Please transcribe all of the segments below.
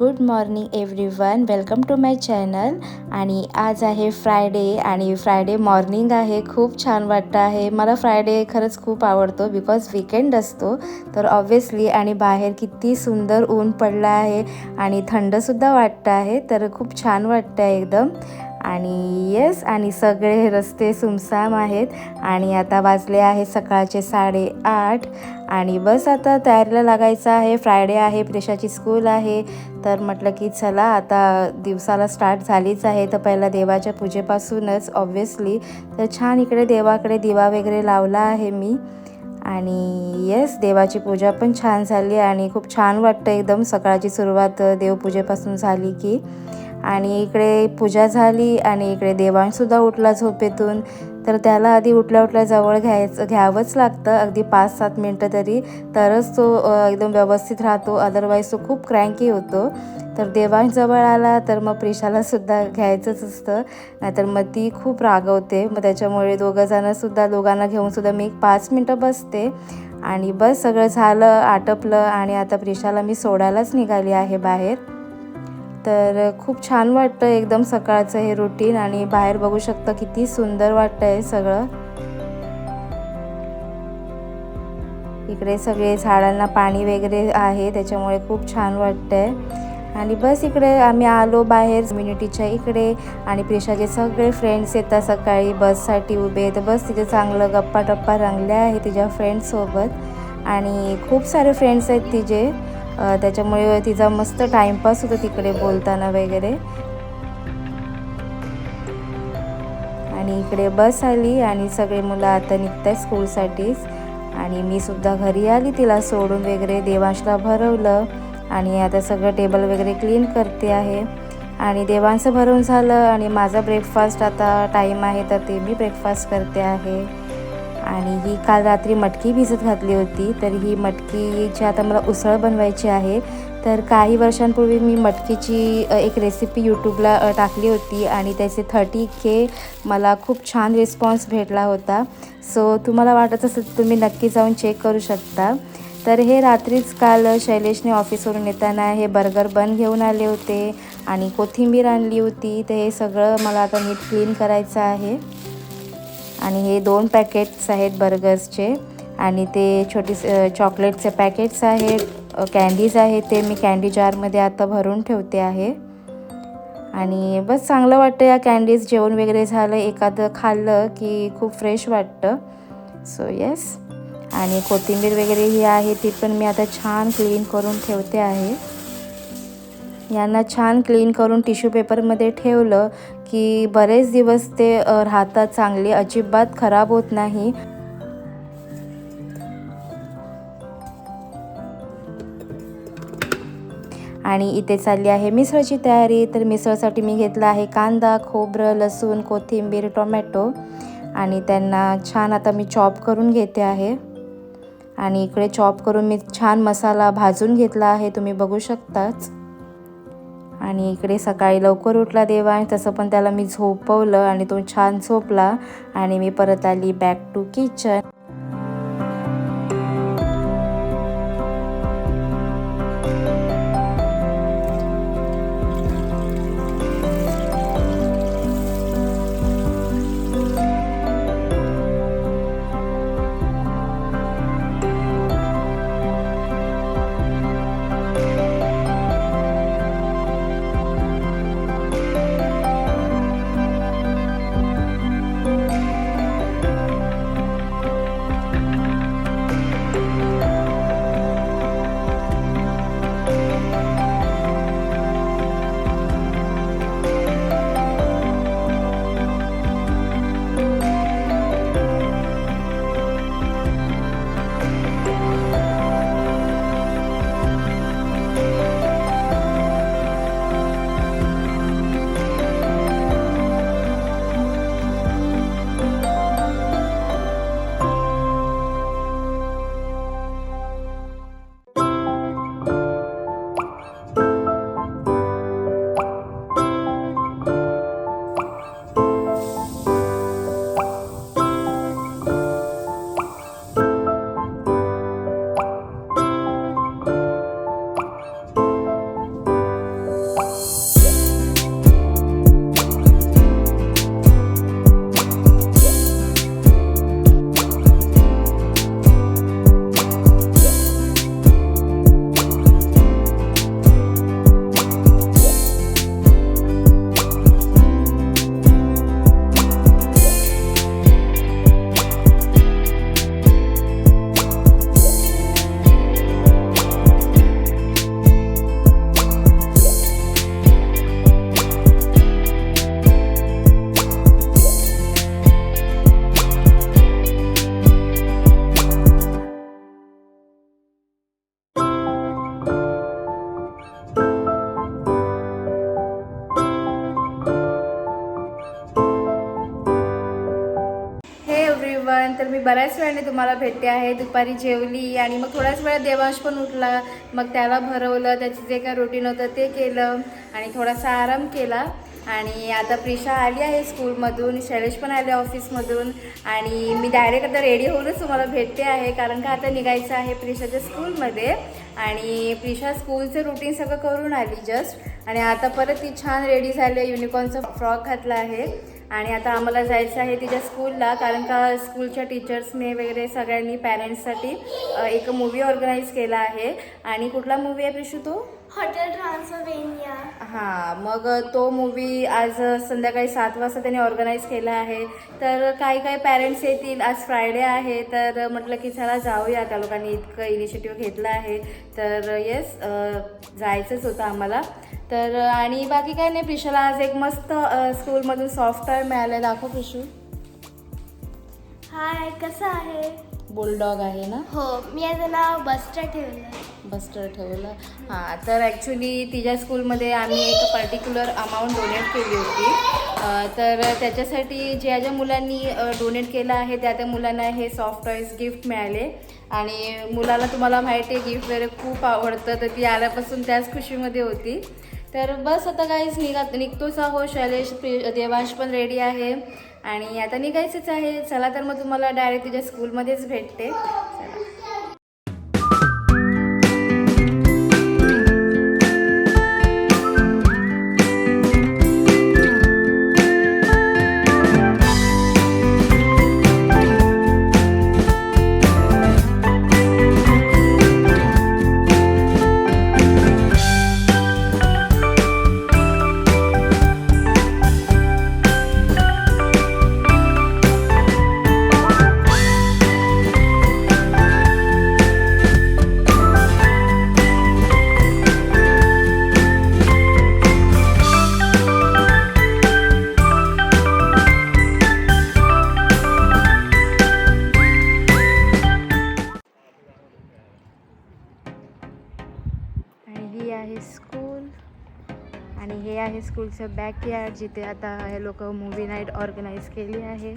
Good morning everyone, welcome to my channel. आणि आज आहे फ्रायडे आणि फ्रायडे मॉर्निंग आहे. खूप छान वाटतं आहे. मला फ्रायडे खरंच खूप आवडतो बिकॉज वीकेंड असतो तर ऑब्व्हियसली. आणि बाहेर किती सुंदर ऊन पडलं आहे आणि थंडसुद्धा वाटतं आहे तर खूप छान वाटतं आहे एकदम. आणि येस, आणि सगळे रस्ते सुमसाम आहेत आणि आता वाजले आहे सकाळचे 8:30 आणि बस आता तयारीला लागायचं आहे. फ्रायडे आहे, प्रेशाची स्कूल आहे तर म्हटलं की चला आता दिवसाला स्टार्ट झालीच आहे तर पहिला देवाच्या पूजेपासूनच ऑब्व्हियसली. तर छान इकडे देवाकडे दिवा वगैरे लावला आहे मी. आणि येस, देवाची पूजा पण छान झाली आणि खूप छान वाटतं एकदम. सकाळची सुरुवात देवपूजेपासून झाली की. आणि इकडे पूजा झाली आणि इकडे देवांशसुद्धा उठला झोपेतून. तर त्याला आधी उठल्या उठल्या जवळ घ्यावंच लागतं अगदी 5-7 मिनटं तरी, तरच तो एकदम व्यवस्थित राहतो. अदरवाईज तो खूप क्रँकी होतो. तर देवांश जवळ आला तर मग प्रिशालासुद्धा घ्यायचंच असतं, नाहीतर मग ती खूप रागवते. मग त्याच्यामुळे दोघांना घेऊनसुद्धा मी 5 मिनटं बसते आणि बस सगळं झालं, आटपलं आणि आता प्रिशाला मी सोडायलाच निघाली आहे बाहेर. तर खूप छान वाटतं एकदम सकाळचं हे रुटीन. आणि बाहेर बघू शकता किती सुंदर वाटतं आहे सगळं. इकडे सगळे झाडांना पाणी वगैरे आहे त्याच्यामुळे खूप छान वाटतं आहे. आणि बस इकडे आम्ही आलो बाहेर कम्युनिटीच्या इकडे आणि प्रिशाचे सगळे फ्रेंड्स येतात सकाळी बससाठी उभे. तर बस तिथे चांगलं गप्पा टप्पा रंगल्या आहे तिच्या फ्रेंड्ससोबत आणि खूप सारे फ्रेंड्स आहेत तिचे. त्याच्यामुळे तिचा मस्त टाईमपास होतो तिकडे बोलताना वगैरे. आणि इकडे बस आली आणि सगळे मुलं आता निघत आहेत स्कूलसाठीच. आणि मी सुद्धा घरी आली तिला सोडून वगैरे. देवांशला भरवलं आणि आता सगळं टेबल वगैरे क्लीन करते आहे. आणि देवांचं भरवून झालं आणि माझा ब्रेकफास्ट आता टाईम आहे तर ते मी ब्रेकफास्ट करते आहे. आणि ही काल रात्री मटकी भिजत घातली होती तर ही मटकीची आता मला उसळ बनवायची आहे. तर काही वर्षांपूर्वी मी मटकीची एक रेसिपी यूट्यूबला टाकली होती आणि त्याचे 30K मला खूप छान रिस्पॉन्स भेटला होता. सो तुम्हाला वाटत असेल तुम्ही नक्की जाऊन चेक करू शकता. तर हे रात्रीच काल शैलेशने ऑफिसवरून येताना हे बर्गर बन घेऊन आले होते आणि कोथिंबीर आणली होती. तर हे सगळं मला आता नीट क्लीन करायचं आहे. आणि हे 2 पॅकेट्स आहेत बर्गर्सचे आणि ते छोटी चॉकलेटचे पॅकेट्स आहेत. कँडीज आहेत ते मी कँडी जारमध्ये आता भरून ठेवते आहे. आणि बस चांगलं वाटतं या कँडीज. जेवण वगैरे झालं एखादं खाल्लं की खूप फ्रेश वाटतं. So yes. आणि कोथिंबीर वगैरे ही आहे ती पण मी आता छान क्लीन करून ठेवते आहे. यांना छान क्लीन करून टिश्यू पेपरमध्ये ठेवलं की बरेच दिवस ते राहतात चांगले, अजिबात खराब होत नाही. आणि इथे चालली आहे मिसळची तयारी. तर मिसळसाठी मी घेतला आहे कांदा, खोबरं, लसूण, कोथिंबीर, टोमॅटो आणि त्यांना छान आता मी चॉप करून घेते आहे. आणि इकडे चॉप करून मी छान मसाला भाजून घेतला आहे, तुम्ही बघू शकताच. आणि इकडे सकाळी लवकर उठला देवांश, तसं पण त्याला मी झोपवलं आणि तो छान झोपला आणि मी परत आली बॅक टू किचन. बऱ्याच वेळाने तुम्हाला भेटते आहे. दुपारी जेवली आणि मग थोड्याच वेळात देवांश पण उठला. मग त्याला भरवलं, त्याचं जे काय रुटीन होतं ते केलं आणि थोडासा आराम केला. आणि आता प्रिशा आली आहे स्कूलमधून, शैलेश पण आले ऑफिसमधून आणि मी डायरेक्ट आता रेडी होऊनच तुम्हाला भेटते आहे, कारण का आता निघायचं आहे प्रिशाच्या स्कूलमध्ये. आणि प्रिशा स्कूलचं रुटीन सगळं करून आली जस्ट आणि आता परत ती छान रेडी झाली, युनिकॉर्नचा फ्रॉक घातला आहे आणि आता आम्हाला जायचं आहे तिच्या स्कूलला, कारण का स्कूलच्या टीचर्सने वगैरे सगळ्यांनी पॅरेंट्ससाठी एक मूवी ऑर्गनाईज केला आहे. आणि कुठला मूवी आहे प्रिशू तो? हॉटेल ट्रान्सल्व्हेनिया. हां, मग तो मूवी आज संध्याकाळी 7 वाजता त्यांनी ऑर्गनाईज केला आहे. तर काही पॅरेंट्स येतील, आज फ्रायडे आहे तर म्हटलं की चला जाऊया, त्या लोकांनी इतकं इनिशिएटिव्ह घेतला आहे तर येस जायचंच होतं आम्हाला. तर आणि बाकी काय नाही, प्रिशाला आज एक मस्त स्कूलमधून सॉफ्टवेअर मिळालं. दाखव प्रिशू. हाय, कसं आहे? बुलडॉग आहे ना? हो, मी याचं नाव बस्टर ठेवलं. बस्टर ठेवलं. हां, तर ॲक्च्युली तिच्या स्कूलमध्ये आम्ही एक पर्टिक्युलर अमाऊंट डोनेट केली होती. तर त्याच्यासाठी ज्या मुलांनी डोनेट केलं आहे त्या मुलांना हे सॉफ्ट टॉईज गिफ्ट मिळाले. आणि मुलाला तुम्हाला माहिती आहे गिफ्ट वगैरे खूप आवडतं, तर ती आल्यापासून त्याच खुशीमध्ये होती. तर बस आता काहीच निघतोच आहो. शैलेश देवांश पण रेडी आहे आणि आता निघायचंच आहे. चला तर मग तुम्हाला डायरेक्ट तिच्या स्कूलमध्येच भेटते. स्कूल आणि हे आहे स्कूलचं बॅकयार्ड, जिथे आता हे लोक मूवी नाईट ऑर्गनाईज केली आहे.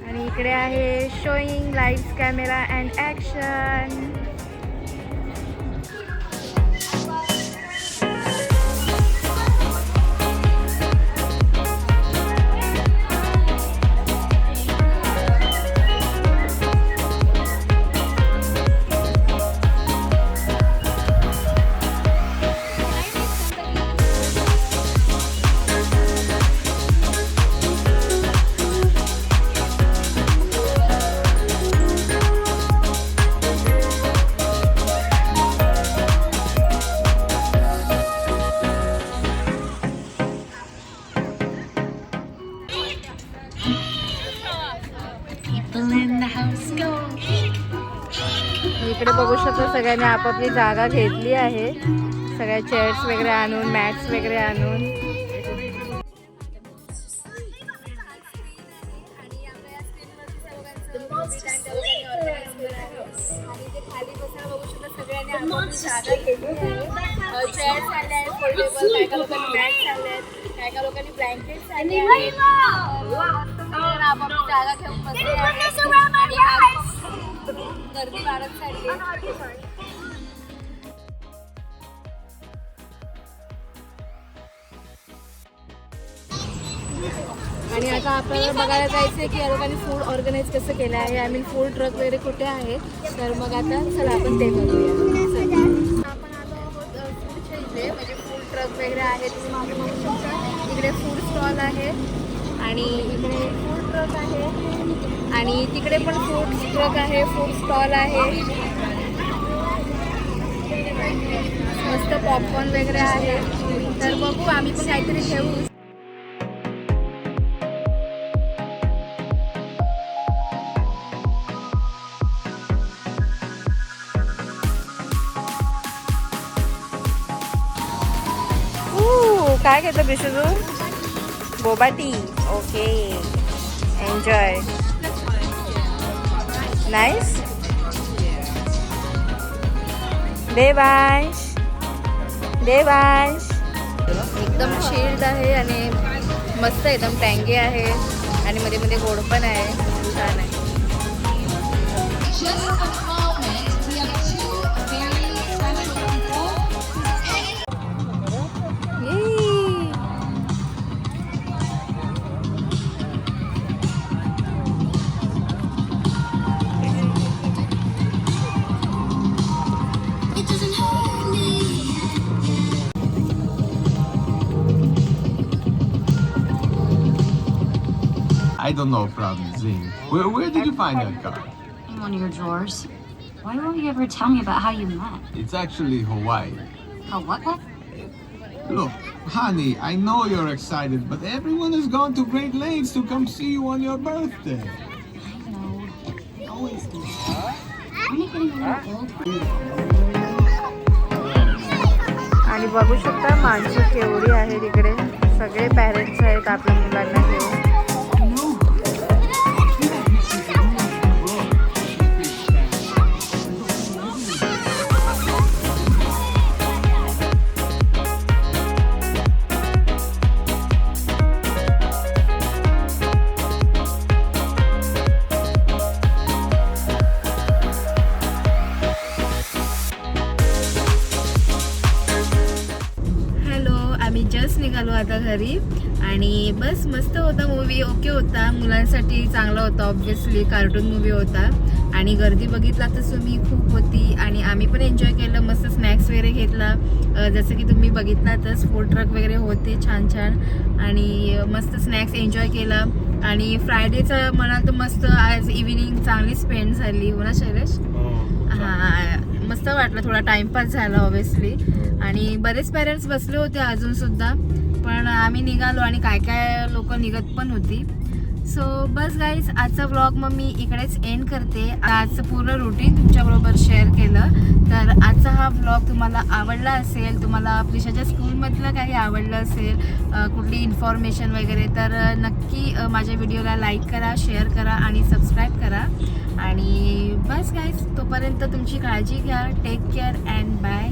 आणि इकडे आहे showing lights, camera and action. इकडे बघू शकतो सगळ्यांनी आपापली जागा घेतली आहे, सगळ्या चेअर्स वगैरे आणून, मॅट्स वगैरे आणून. चेअर्स आले आहेत, फोल्डेबल, काही लोकांनी मॅट्स आले आहेत, काही लोकांनी ब्लँकेट्स आले आहेत. आपापली जागा घेऊन बसले आहेत. गर्दी वाढत चालली. आणि आता आपल्याला बघायला जायचं आहे की या लोकांनी फूड ऑर्गनाईज कसं केलं आहे. आय मीन फूड ट्रक वगैरे कुठे आहे, तर मग आता चला आपण ते करूया. आपण आलो आहोत फूडच्या इथे, म्हणजे फूड ट्रक वगैरे आहे. तुम्ही मागे बघू शकता इकडे फूड स्टॉल आहे आणि इकडे फूड ट्रक आहे आणि तिकडे पण फूड ट्रक आहे, फूड स्टॉल आहे. मस्त पॉपकॉर्न वगैरे आहे. तर बघू, आम्ही पण काहीतरी ठेवू. काय घेतं Bishu? Boba tea. Okay, enjoy. Nice. Devansh Devansh एकदम चिल्ड आहे आणि मस्त एकदम टँगी आहे आणि मध्ये मध्ये गोड पण आहे. छान आहे. I don't know, probably Zing. Where did you find that car? In one of your drawers. Why won't you ever tell me about how you met? It's actually Hawaii. Oh, what? Look, honey, I know you're excited, but everyone has gone to great lengths to come see you on your birthday. I know. I always do. Aren't you getting a little old? आणि बघू शकता माणसं केवढी आहे तिकडे. सगळे parents आहेत आपल्या मुलांना घेऊन. आम्ही जस्ट निघालो आता घरी आणि बस मस्त होता मूवी. ओके होता, मुलांसाठी चांगला होता. ऑब्व्हियसली कार्टून मूवी होता आणि गर्दी बघितला तर तुम्ही खूप होती आणि आम्ही पण एन्जॉय केलं. मस्त स्नॅक्स वगैरे घेतला जसं की तुम्ही बघितलातच. फूड ट्रक वगैरे होते छान छान आणि मस्त स्नॅक्स एन्जॉय केला. आणि फ्रायडेचं म्हणाल तर मस्त आज इव्हिनिंग चांगली स्पेंड झाली हो ना शैलेश? हां, मस्त वाटलं. थोडा टाइमपास झाला ऑब्व्हियसली आणि बरेच पेरेंट्स बसले होते अजून सुद्धा, पण आम्ही निघालो आणि काय काय लोक निघत पण होती. सो बस गाईज, आजचा व्लॉग मग मी इकडेच एंड करते. आजचं पूर्ण रुटीन तुमच्याबरोबर शेअर केलं. तर आजचा हा व्लॉग तुम्हाला आवडला असेल, तुम्हाला प्रिशाच्या स्कूलमधलं काही आवडलं असेल, कुठली इन्फॉर्मेशन वगैरे, तर नक्की माझ्या व्हिडिओला लाईक करा, शेअर करा आणि सबस्क्राईब करा. आणि बस गाईज, तोपर्यंत तुमची काळजी घ्या. Take care and bye.